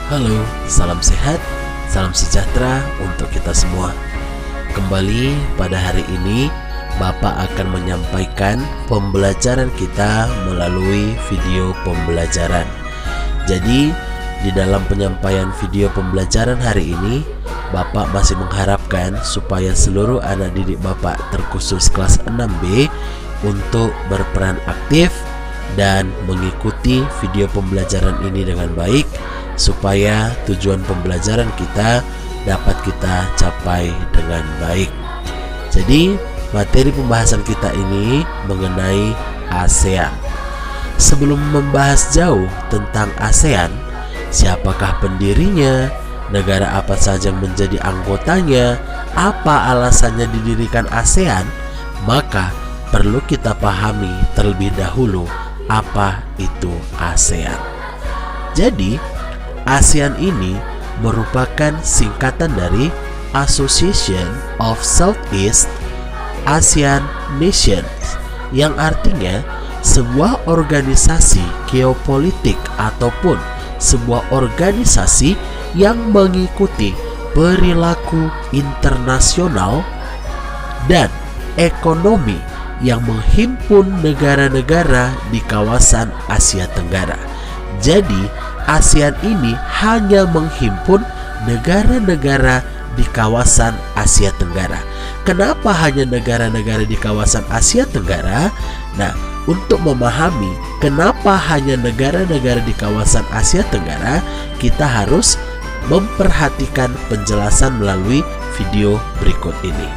Halo, salam sehat, salam sejahtera untuk kita semua. Kembali pada hari ini, Bapak akan menyampaikan pembelajaran kita melalui video pembelajaran. Jadi, di dalam penyampaian video pembelajaran hari ini, Bapak masih mengharapkan supaya seluruh anak didik Bapak terkhusus kelas 6B untuk berperan aktif dan mengikuti video pembelajaran ini dengan baik, supaya tujuan pembelajaran kita dapat kita capai dengan baik. Jadi, materi pembahasan kita ini mengenai ASEAN. Sebelum membahas jauh tentang ASEAN, siapakah pendirinya, negara apa saja yang menjadi anggotanya, apa alasannya didirikan ASEAN, maka perlu kita pahami terlebih dahulu apa itu ASEAN. Jadi, ASEAN ini merupakan singkatan dari Association of Southeast Asian Nations, yang artinya sebuah organisasi geopolitik ataupun sebuah organisasi yang mengikuti perilaku internasional dan ekonomi yang menghimpun negara-negara di kawasan Asia Tenggara. Jadi, ASEAN ini hanya menghimpun negara-negara di kawasan Asia Tenggara. Kenapa hanya negara-negara di kawasan Asia Tenggara? Nah, untuk memahami kenapa hanya negara-negara di kawasan Asia Tenggara, kita harus memperhatikan penjelasan melalui video berikut ini.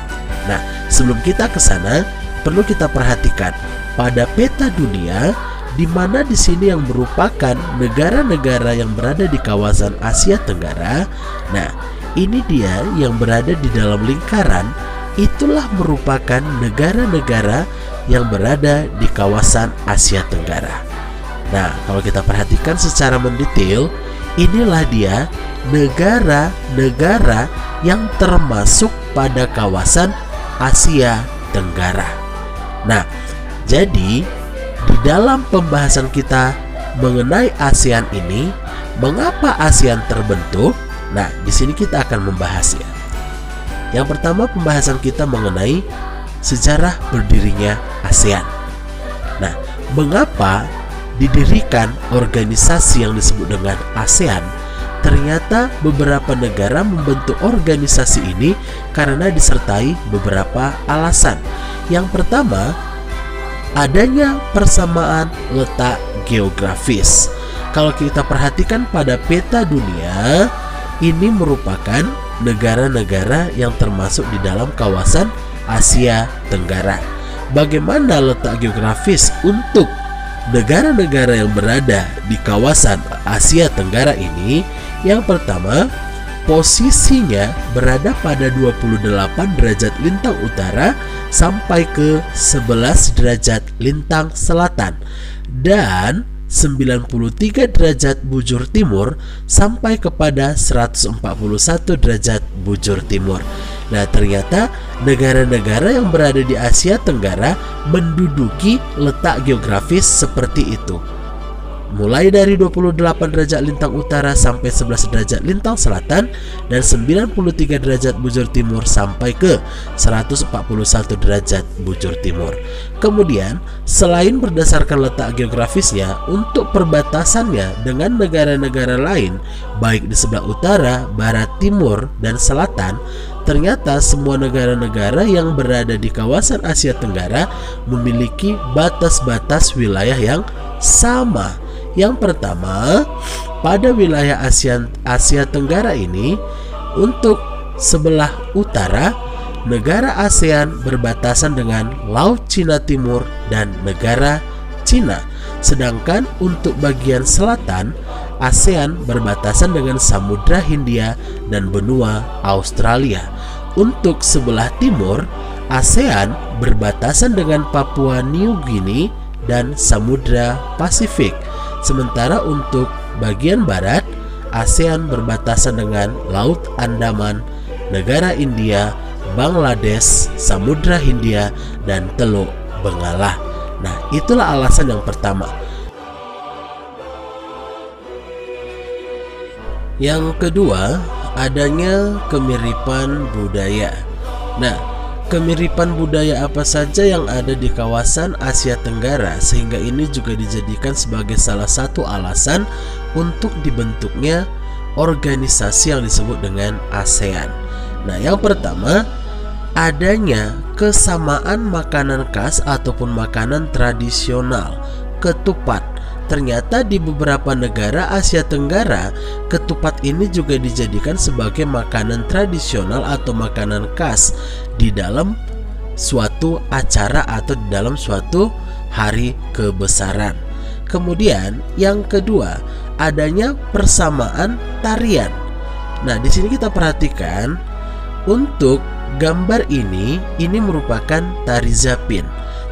Nah, sebelum kita ke sana, perlu kita perhatikan pada peta dunia, di mana di sini yang merupakan negara-negara yang berada di kawasan Asia Tenggara. Nah, ini dia yang berada di dalam lingkaran, itulah merupakan negara-negara yang berada di kawasan Asia Tenggara. Nah, kalau kita perhatikan secara mendetail, inilah dia negara-negara yang termasuk pada kawasan Asia Tenggara. Nah, jadi di dalam pembahasan kita mengenai ASEAN ini, mengapa ASEAN terbentuk? Nah, di sini kita akan membahasnya. Yang pertama, pembahasan kita mengenai sejarah berdirinya ASEAN. Nah, mengapa didirikan organisasi yang disebut dengan ASEAN? Ternyata beberapa negara membentuk organisasi ini karena disertai beberapa alasan. Yang pertama, adanya persamaan letak geografis. Kalau kita perhatikan pada peta dunia, ini merupakan negara-negara yang termasuk di dalam kawasan Asia Tenggara. Bagaimana letak geografis untuk negara-negara yang berada di kawasan Asia Tenggara ini? Yang pertama, posisinya berada pada 28 derajat lintang utara sampai ke 11 derajat lintang selatan dan 93 derajat bujur timur sampai kepada 141 derajat bujur timur. Nah, ternyata negara-negara yang berada di Asia Tenggara menduduki letak geografis seperti itu. Mulai dari 28 derajat lintang utara sampai 11 derajat lintang selatan dan 93 derajat bujur timur sampai ke 141 derajat bujur timur. Kemudian, selain berdasarkan letak geografisnya, untuk perbatasannya dengan negara-negara lain, baik di sebelah utara, barat, timur, dan selatan, ternyata semua negara-negara yang berada di kawasan Asia Tenggara memiliki batas-batas wilayah yang sama. Yang pertama, pada wilayah Asia Tenggara ini, untuk sebelah utara, negara ASEAN berbatasan dengan Laut Cina Timur dan negara Cina. Sedangkan untuk bagian selatan, ASEAN berbatasan dengan Samudra Hindia dan benua Australia. Untuk sebelah timur, ASEAN berbatasan dengan Papua New Guinea dan Samudra Pasifik. Sementara untuk bagian barat, ASEAN berbatasan dengan Laut Andaman, negara India, Bangladesh, Samudra Hindia, dan Teluk Bengala. Nah, itulah alasan yang pertama. Yang kedua, adanya kemiripan budaya. Nah, kemiripan budaya apa saja yang ada di kawasan Asia Tenggara sehingga ini juga dijadikan sebagai salah satu alasan untuk dibentuknya organisasi yang disebut dengan ASEAN. Nah, yang pertama, adanya kesamaan makanan khas ataupun makanan tradisional, ketupat. Ternyata di beberapa negara Asia Tenggara, ketupat ini juga dijadikan sebagai makanan tradisional atau makanan khas di dalam suatu acara atau di dalam suatu hari kebesaran. Kemudian yang kedua, adanya persamaan tarian. Nah, di sini kita perhatikan untuk gambar ini merupakan tari Zapin.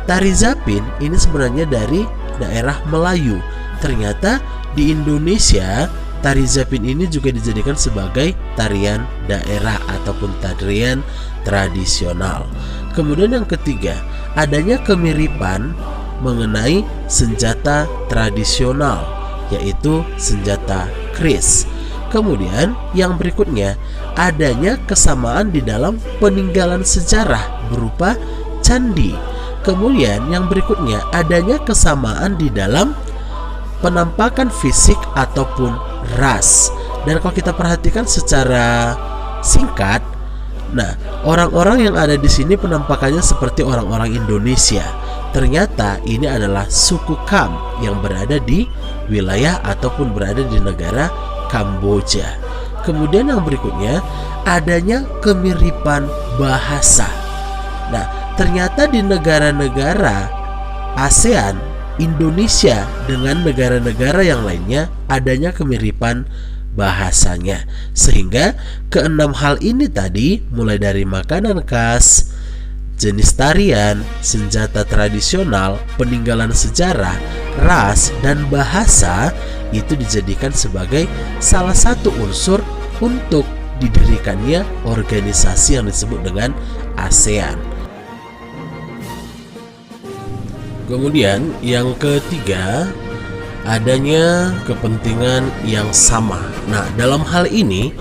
Tari Zapin ini sebenarnya dari daerah Melayu. Ternyata di Indonesia tari Zapin ini juga dijadikan sebagai tarian daerah ataupun tarian tradisional. Kemudian yang ketiga, adanya kemiripan mengenai senjata tradisional, yaitu senjata keris. Kemudian yang berikutnya, adanya kesamaan di dalam peninggalan sejarah berupa candi. Kemudian yang berikutnya, adanya kesamaan di dalam penampakan fisik ataupun ras. Dan kalau kita perhatikan secara singkat, nah, orang-orang yang ada di sini penampakannya seperti orang-orang Indonesia. Ternyata ini adalah suku Kam yang berada di wilayah ataupun berada di negara Kamboja. Kemudian yang berikutnya, adanya kemiripan bahasa. Nah, ternyata di negara-negara ASEAN, Indonesia dengan negara-negara yang lainnya adanya kemiripan bahasanya. Sehingga keenam hal ini tadi, mulai dari makanan khas, jenis tarian, senjata tradisional, peninggalan sejarah, ras, dan bahasa, itu dijadikan sebagai salah satu unsur untuk didirikannya organisasi yang disebut dengan ASEAN. Kemudian yang ketiga, adanya kepentingan yang sama. Nah, dalam hal ini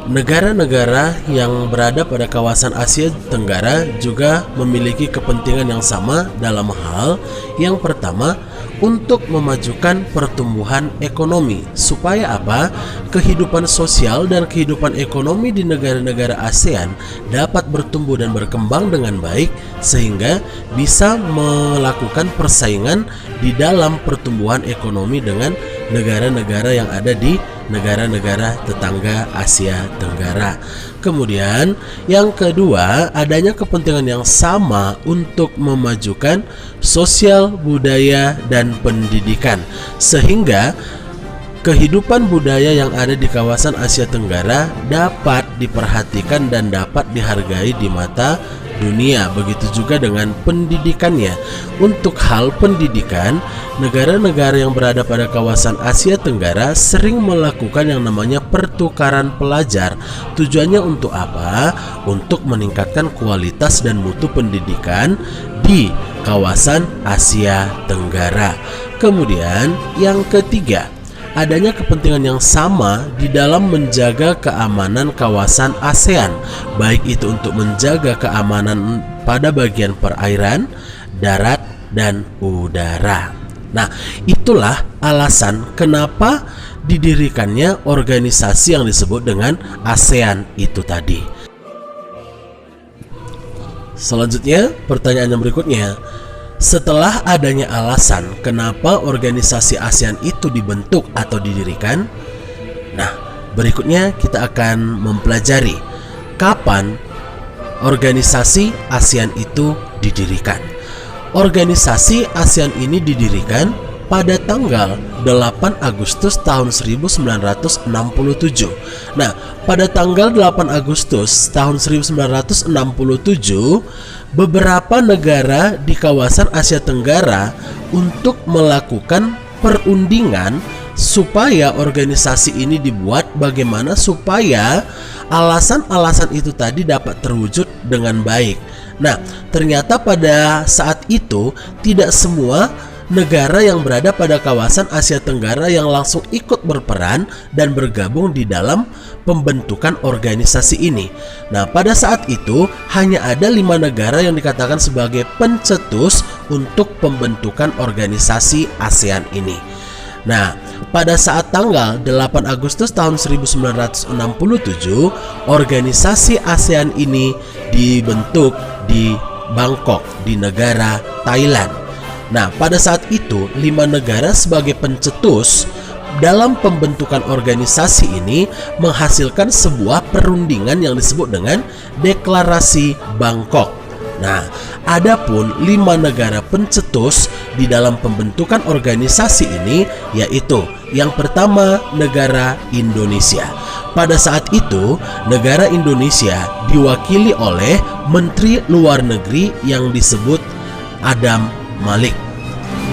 negara-negara yang berada pada kawasan Asia Tenggara juga memiliki kepentingan yang sama dalam hal yang pertama, untuk memajukan pertumbuhan ekonomi. Supaya apa? Kehidupan sosial dan kehidupan ekonomi di negara-negara ASEAN dapat bertumbuh dan berkembang dengan baik, sehingga bisa melakukan persaingan di dalam pertumbuhan ekonomi dengan negara-negara yang ada di negara-negara tetangga Asia Tenggara. Kemudian yang kedua, adanya kepentingan yang sama untuk memajukan sosial, budaya, dan pendidikan, sehingga kehidupan budaya yang ada di kawasan Asia Tenggara dapat diperhatikan dan dapat dihargai di mata dunia. Begitu juga dengan pendidikannya. Untuk hal pendidikan, negara-negara yang berada pada kawasan Asia Tenggara sering melakukan yang namanya pertukaran pelajar. Tujuannya untuk apa? Untuk meningkatkan kualitas dan mutu pendidikan di kawasan Asia Tenggara. Kemudian yang ketiga, adanya kepentingan yang sama di dalam menjaga keamanan kawasan ASEAN, baik itu untuk menjaga keamanan pada bagian perairan, darat, dan udara. Nah, itulah alasan kenapa didirikannya organisasi yang disebut dengan ASEAN itu tadi. Selanjutnya, pertanyaan yang berikutnya, setelah adanya alasan kenapa organisasi ASEAN itu dibentuk atau didirikan, nah, berikutnya kita akan mempelajari kapan organisasi ASEAN itu didirikan. Organisasi ASEAN ini didirikan pada tanggal 8 Agustus tahun 1967. Nah, pada tanggal 8 Agustus tahun 1967, beberapa negara di kawasan Asia Tenggara untuk melakukan perundingan supaya organisasi ini dibuat, bagaimana supaya alasan-alasan itu tadi dapat terwujud dengan baik. Nah, ternyata pada saat itu tidak semua negara yang berada pada kawasan Asia Tenggara yang langsung ikut berperan dan bergabung di dalam pembentukan organisasi ini. Nah, pada saat itu hanya ada 5 negara yang dikatakan sebagai pencetus untuk pembentukan organisasi ASEAN ini. Nah, pada saat tanggal 8 Agustus tahun 1967, organisasi ASEAN ini dibentuk di Bangkok, di negara Thailand. Nah, pada saat itu 5 negara sebagai pencetus dalam pembentukan organisasi ini menghasilkan sebuah perundingan yang disebut dengan Deklarasi Bangkok. Nah, adapun 5 negara pencetus di dalam pembentukan organisasi ini yaitu yang pertama negara Indonesia. Pada saat itu, negara Indonesia diwakili oleh Menteri Luar Negeri yang disebut Adam Malik.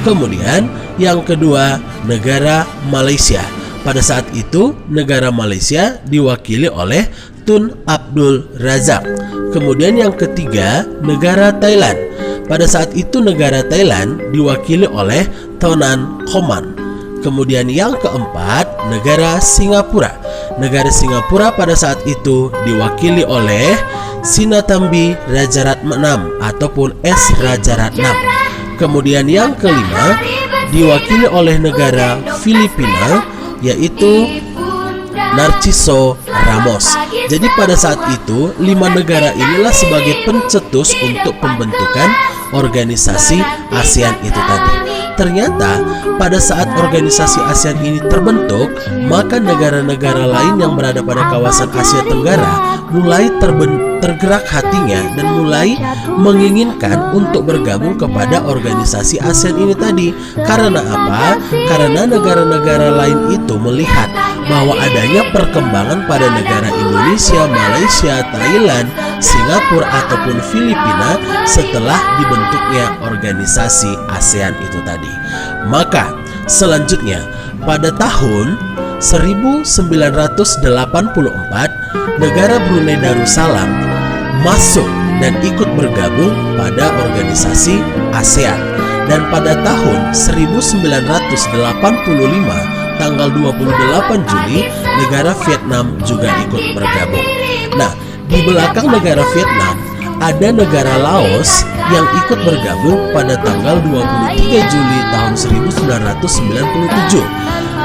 Kemudian yang kedua, negara Malaysia. Pada saat itu, negara Malaysia diwakili oleh Tun Abdul Razak. Kemudian yang ketiga, negara Thailand. Pada saat itu, negara Thailand diwakili oleh Tonan Koman. Kemudian yang keempat, negara Singapura. Negara Singapura pada saat itu diwakili oleh Sinnathamby Rajaratnam ataupun S. Rajaratnam. Kemudian yang kelima diwakili oleh negara Filipina yaitu Narciso Ramos. Jadi pada saat itu 5 negara inilah sebagai pencetus untuk pembentukan organisasi ASEAN itu tadi. Ternyata pada saat organisasi ASEAN ini terbentuk, maka negara-negara lain yang berada pada kawasan Asia Tenggara mulai tergerak hatinya dan mulai menginginkan untuk bergabung kepada organisasi ASEAN ini tadi. Karena apa? Karena negara-negara lain itu melihat bahwa adanya perkembangan pada negara Indonesia, Malaysia, Thailand, Singapura ataupun Filipina setelah dibentuknya organisasi ASEAN itu tadi. Maka selanjutnya pada tahun 1984 negara Brunei Darussalam masuk dan ikut bergabung pada organisasi ASEAN. Dan pada tahun 1985 tanggal 28 Juli negara Vietnam juga ikut bergabung. Nah, di belakang negara Vietnam ada negara Laos yang ikut bergabung pada tanggal 23 Juli tahun 1997.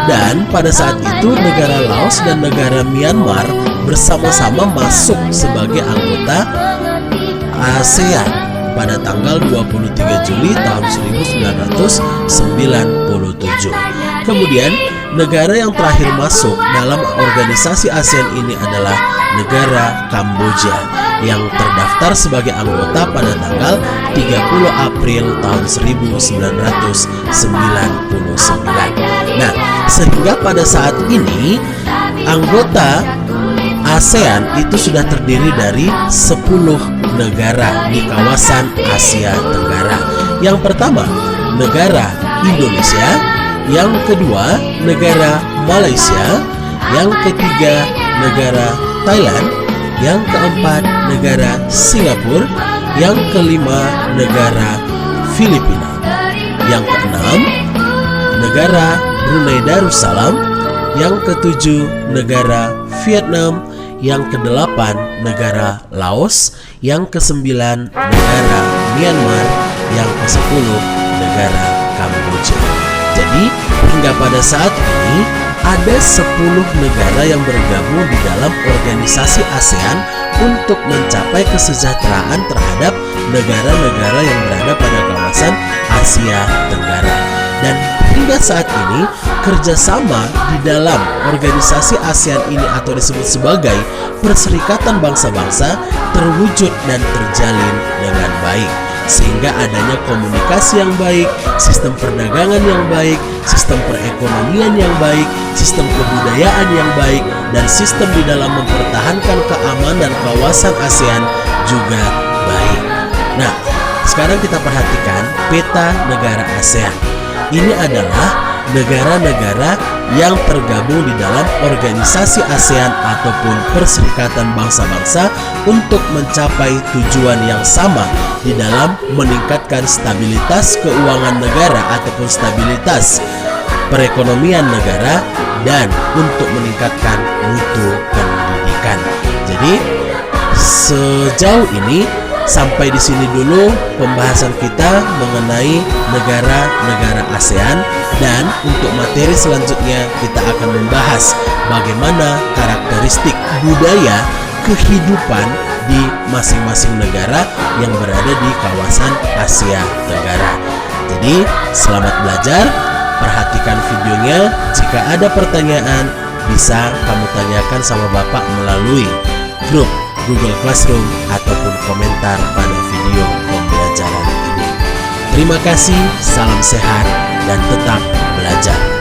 Dan pada saat itu negara Laos dan negara Myanmar bersama-sama masuk sebagai anggota ASEAN pada tanggal 23 Juli tahun 1997. Kemudian negara yang terakhir masuk dalam organisasi ASEAN ini adalah negara Kamboja yang terdaftar sebagai anggota pada tanggal 30 April tahun 1999. Nah, sehingga pada saat ini anggota ASEAN itu sudah terdiri dari 10 negara di kawasan Asia Tenggara. Yang pertama, negara Indonesia. Yang kedua, negara Malaysia. Yang ketiga, negara Thailand. Yang keempat, negara Singapura. Yang kelima, negara Filipina. Yang keenam, negara Brunei Darussalam. Yang ketujuh, negara Vietnam. Yang kedelapan, negara Laos. Yang kesembilan, negara Myanmar. Yang kesepuluh, negara Kamboja. Jadi hingga pada saat ini ada 10 negara yang bergabung di dalam organisasi ASEAN untuk mencapai kesejahteraan terhadap negara-negara yang berada pada kawasan Asia Tenggara. Dan hingga saat ini kerjasama di dalam organisasi ASEAN ini atau disebut sebagai Perserikatan Bangsa-Bangsa terwujud dan terjalin dengan baik, sehingga adanya komunikasi yang baik, sistem perdagangan yang baik, sistem perekonomian yang baik, sistem kebudayaan yang baik, dan sistem di dalam mempertahankan keamanan kawasan ASEAN juga baik. Nah, sekarang kita perhatikan peta negara ASEAN. Ini adalah negara-negara yang tergabung di dalam organisasi ASEAN ataupun Perserikatan Bangsa-Bangsa untuk mencapai tujuan yang sama di dalam meningkatkan stabilitas keuangan negara ataupun stabilitas perekonomian negara dan untuk meningkatkan mutu pendidikan. Jadi sejauh ini sampai di sini dulu pembahasan kita mengenai negara-negara ASEAN, dan untuk materi selanjutnya kita akan membahas bagaimana karakteristik budaya kehidupan di masing-masing negara yang berada di kawasan Asia Tenggara. Jadi selamat belajar, perhatikan videonya. Jika ada pertanyaan bisa kamu tanyakan sama Bapak melalui grup Google Classroom ataupun komentar pada video pembelajaran ini. Terima kasih, salam sehat, dan tetap belajar.